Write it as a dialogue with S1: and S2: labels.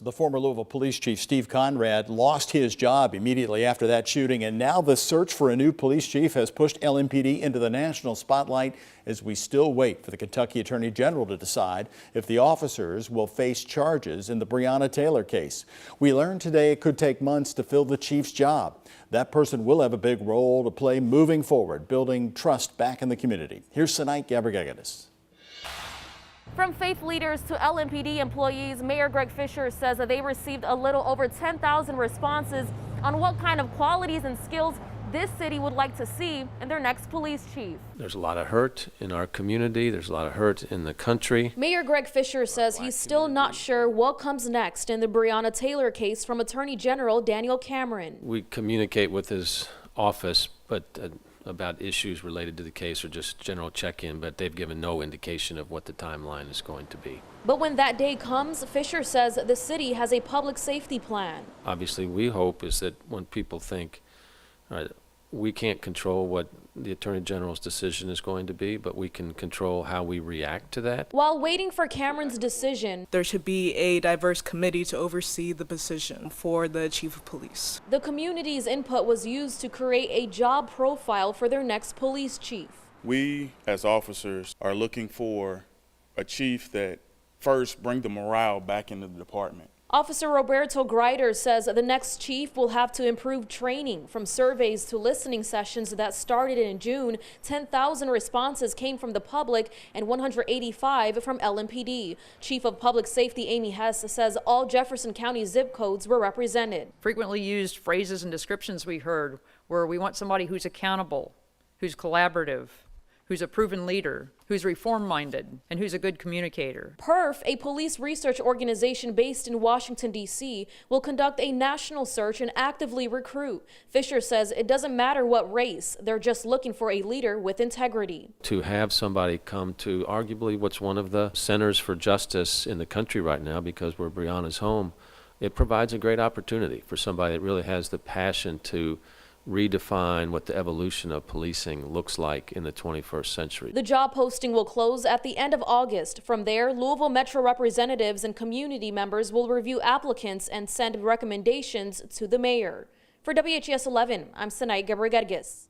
S1: The former Louisville Police Chief Steve Conrad lost his job immediately after that shooting, and now the search for a new police chief has pushed LMPD into the national spotlight as we still wait for the Kentucky Attorney General to decide if the officers will face charges in the Breonna Taylor case. We learned today it could take months to fill the chief's job. That person will have a big role to play moving forward, building trust back in the community. Here's Sanait Gabrigadis.
S2: From faith leaders to LMPD employees, Mayor Greg Fisher says that they received a little over 10,000 responses on what kind of qualities and skills this city would like to see in their next police chief.
S3: There's a lot of hurt in our community. There's a lot of hurt in the country.
S2: Mayor Greg Fisher says he's still not sure what comes next in the Breonna Taylor case from Attorney General Daniel Cameron.
S3: We communicate with his office, but about issues related to the case or just general check-in, but they've given no indication of what the timeline is going to be.
S2: But when that day comes, Fisher says the city has a public safety plan.
S3: Obviously, we hope is that when people think, we can't control what the Attorney General's decision is going to be, but we can control how we react to that.
S2: While waiting for Cameron's decision,
S4: there should be a diverse committee to oversee the position for the chief of police.
S2: The community's input was used to create a job profile for their next police chief.
S5: We, as officers, are looking for a chief that first brings the morale back into the department.
S2: Officer Roberto Grider says the next chief will have to improve training. From surveys to listening sessions that started in June, 10,000 responses came from the public and 185 from LMPD. Chief of Public Safety Amy Hess says all Jefferson County zip codes were represented.
S6: Frequently used phrases and descriptions we heard were we want somebody who's accountable, who's collaborative, who's a proven leader, who's reform-minded, and who's a good communicator.
S2: PERF, a police research organization based in Washington, D.C., will conduct a national search and actively recruit. Fisher says it doesn't matter what race, they're just looking for a leader with integrity.
S3: To have somebody come to arguably what's one of the centers for justice in the country right now, because we're Breonna's home, it provides a great opportunity for somebody that really has the passion to redefine what the evolution of policing looks like in the 21st century.
S2: The job posting will close at the end of August. From there, Louisville Metro representatives and community members will review applicants and send recommendations to the mayor. For WHES 11, I'm Sanait Gabrigadis.